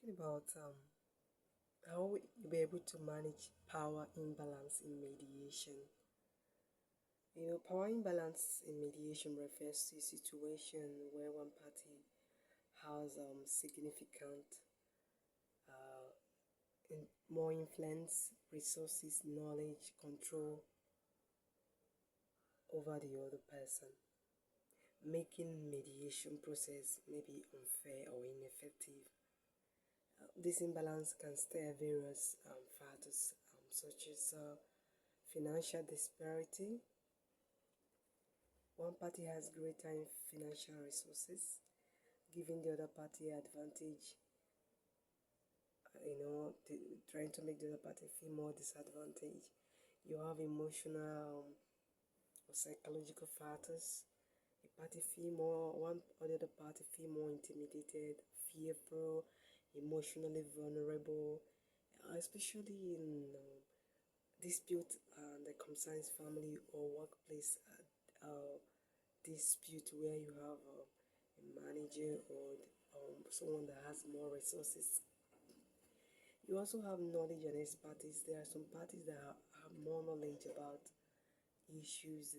talking about how you'll be able to manage power imbalance in mediation. Power imbalance in mediation refers to a situation where one party has significant uh, more influence, resources, knowledge, control over the other person, making mediation process maybe unfair or ineffective. This imbalance can stir various factors such as financial disparity. One party has greater financial resources, giving the other party advantage, trying to make the other party feel more disadvantaged. You have emotional or psychological factors. One or the other party feel more intimidated, fearful, emotionally vulnerable, especially in dispute that concerns family or workplace dispute where you have a manager or someone that has more resources. You also have knowledge and expertise. There are some parties that have more knowledge about issues,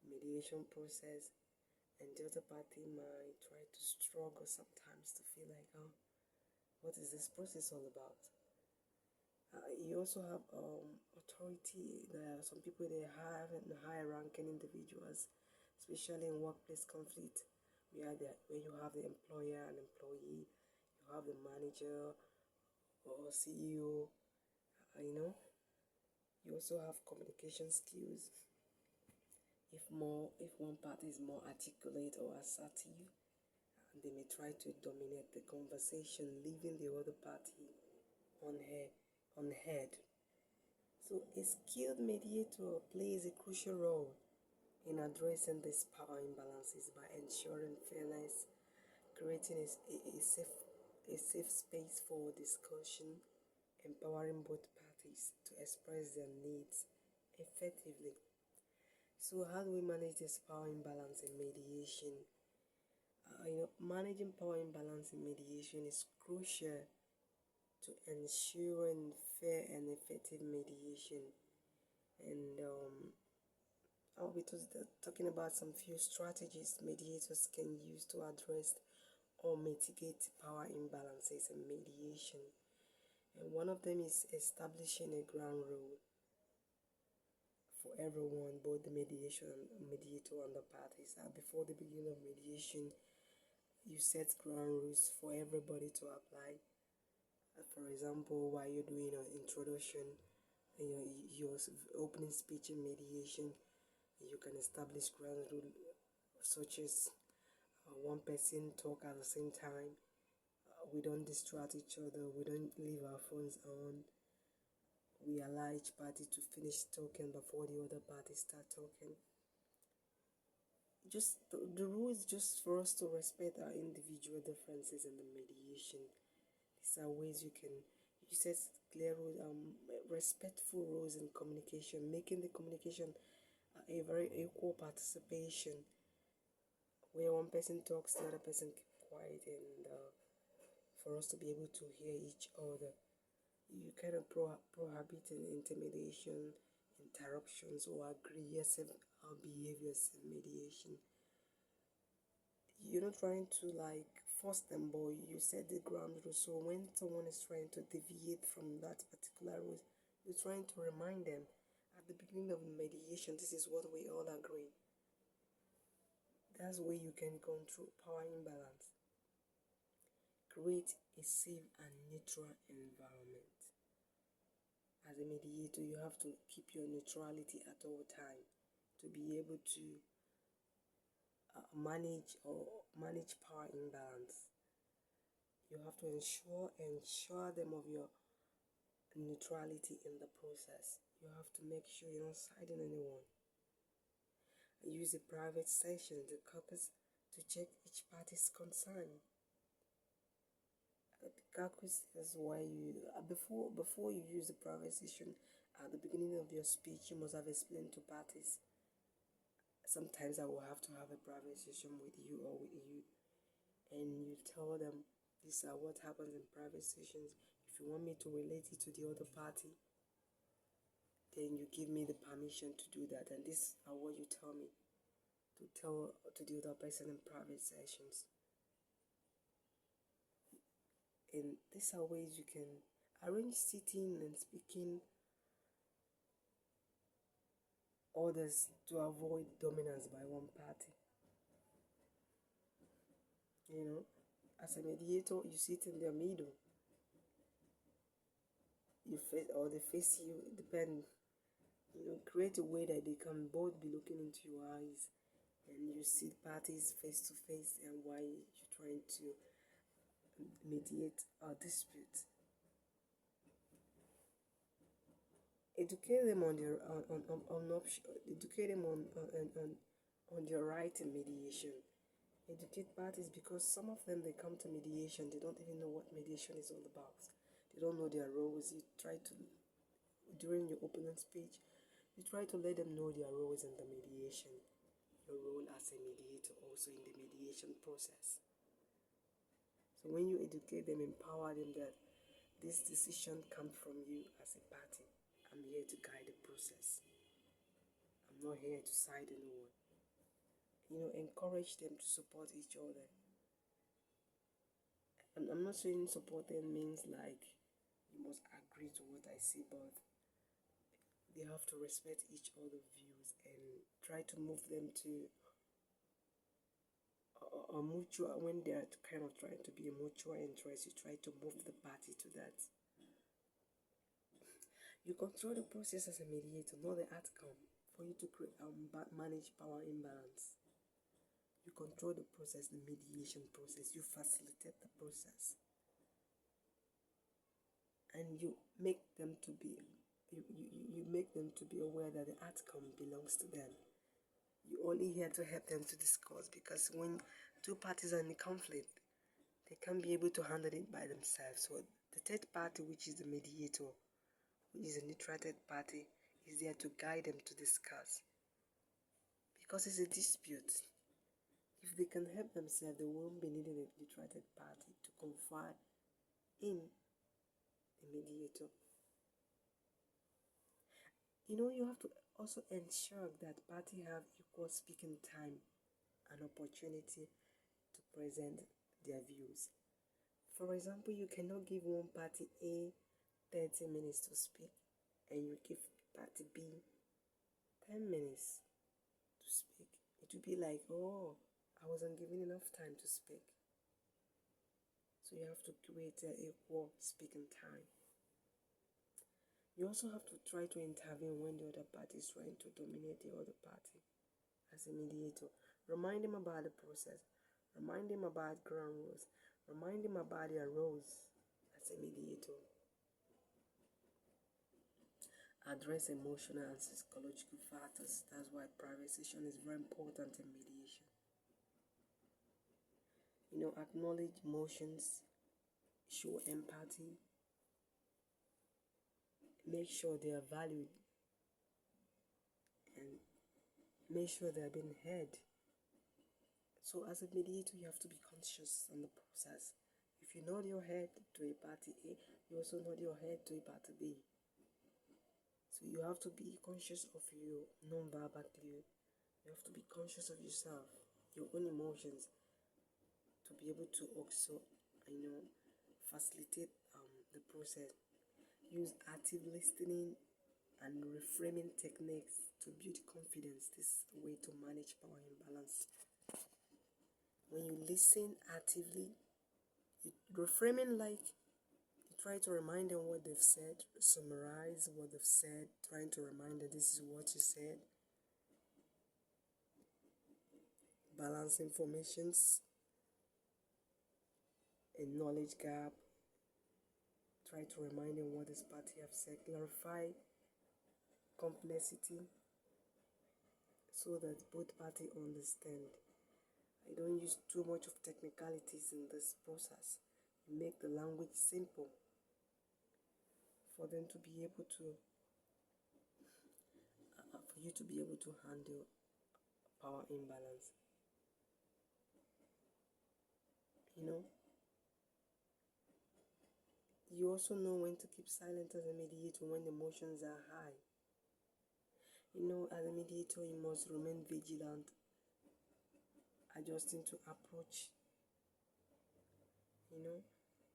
mediation process, and the other party might try to struggle sometimes to feel like, oh, what is this process all about? You also have authority. There are some people they have high ranking individuals, especially in workplace conflict, where you have the employer and employee, you have the manager or CEO. You also have communication skills. If one party is more articulate or assertive, they may try to dominate the conversation, leaving the other party unheard. So a skilled mediator plays a crucial role in addressing these power imbalances by ensuring fairness, creating a safe space for discussion, empowering both parties to express their needs effectively. So how do we manage this power imbalance in mediation? Managing power imbalance in mediation is crucial to ensuring fair and effective mediation. And I'll be talking about some few strategies mediators can use to address or mitigate power imbalances in mediation. And one of them is establishing a ground rule for everyone, both the mediator and the parties. Before the beginning of mediation, you set ground rules for everybody to apply. For example, while you're doing an introduction, your opening speech in mediation, you can establish ground rule such as one person talk at the same time. We don't distract each other. We don't leave our phones on. We allow each party to finish talking before the other party start talking. Just the rule is just for us to respect our individual differences in the mediation. These are ways you set clear rules, respectful rules in communication, making the communication a very equal participation, where one person talks, the other person keep quiet, and for us to be able to hear each other. You kind of prohibiting intimidation, interruptions, or aggressive behaviors in mediation. You're not trying to force them, but you set the ground rule. So when someone is trying to deviate from that particular rule, you're trying to remind them at the beginning of mediation, this is what we all agree. That's where you can control power imbalance. Create a safe and neutral environment. As a mediator, you have to keep your neutrality at all time to be able to manage power imbalance. You have to ensure them of your neutrality in the process. You have to make sure you're not siding anyone. Use a private session, the caucus, to check each party's concern. The caucus is where you before you use the private session. At the beginning of your speech, you must have explained to parties. Sometimes I will have to have a private session with you or with you, and you tell them These are what happens in private sessions. If you want me to relate it to the other party, then you give me the permission to do that. And this are what you tell me to tell to the other person in private sessions. And these are ways you can arrange sitting and speaking orders to avoid dominance by one party. You know, as a mediator, you sit in the middle. You face or they face you, depend. You know, create a way that they can both be looking into your eyes, and you see parties face to face, and why you're trying to mediate a dispute. Educate them on their educate them on their right in mediation. Educate parties, because some of them, they come to mediation, they don't even know what mediation is all about. They don't know their roles. You try to, during your opening speech, you try to let them know their roles in the mediation, your role as a mediator also in the mediation process. So when you educate them, empower them that this decision comes from you as a party. I'm here to guide the process. I'm not here to side anyone. You know, encourage them to support each other. And I'm not saying support them means like you must agree to what I say, but they have to respect each other's views and try to move them to a mutual, when they're kind of trying to be a mutual interest, you try to move the party to that. You control the process as a mediator, not the outcome, for you to create manage power imbalance. You control the process, the mediation process. You facilitate the process, and you make them to be you make them to be aware that the outcome belongs to them. You're only here to help them to discuss, because when two parties are in conflict, they can't be able to handle it by themselves. So the third party, which is the mediator, which is a neutral third party, is there to guide them to discuss, because it's a dispute. If they can help themselves, they won't be needing a neutral third party to confide in a mediator. You know, you have to also ensure that parties have equal speaking time and opportunity to present their views. For example, you cannot give one party A 30 minutes to speak, and you give party B 10 minutes to speak. It would be like, oh, I wasn't given enough time to speak. So you have to create an equal speaking time. You also have to try to intervene when the other party is trying to dominate the other party as a mediator. Remind them about the process. Remind them about ground rules. Remind them about their roles as a mediator. Address emotional and psychological factors. That's why private session is very important in mediation. You know, acknowledge emotions, show empathy, make sure they are valued, and make sure they are being heard. So as a mediator, you have to be conscious on the process. If you nod your head to a party A, you also nod your head to a party B. So you have to be conscious of your non-verbal clue. You have to be conscious of yourself, your own emotions, to be able to also, facilitate the process. Use active listening and reframing techniques to build confidence. This way to manage power imbalance. When you listen actively, reframing, like you try to remind them what they've said, summarize what they've said, trying to remind them this is what you said. Balance informations, a knowledge gap. Try to remind them what this party have said. Clarify complexity so that both parties understand. I don't use too much of technicalities in this process. Make the language simple for them to be able to, for you to be able to handle power imbalance. You know, You also know when to keep silent as a mediator when emotions are high. You know, as a mediator, you must remain vigilant, adjusting to approach. You know,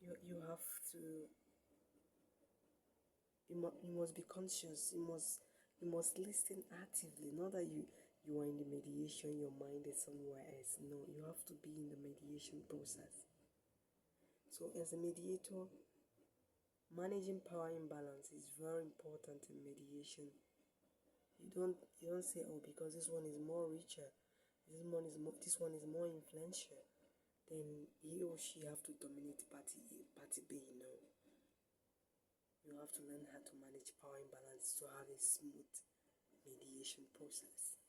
you have to. You must be conscious. You must listen actively. Not that you are in the mediation, your mind is somewhere else. No, you have to be in the mediation process. So, as a mediator, managing power imbalance is very important in mediation. You don't say, oh, because this one is more richer, this one is more influential, then he or she have to dominate party A, party B. No, you have to learn how to manage power imbalance to have a smooth mediation process.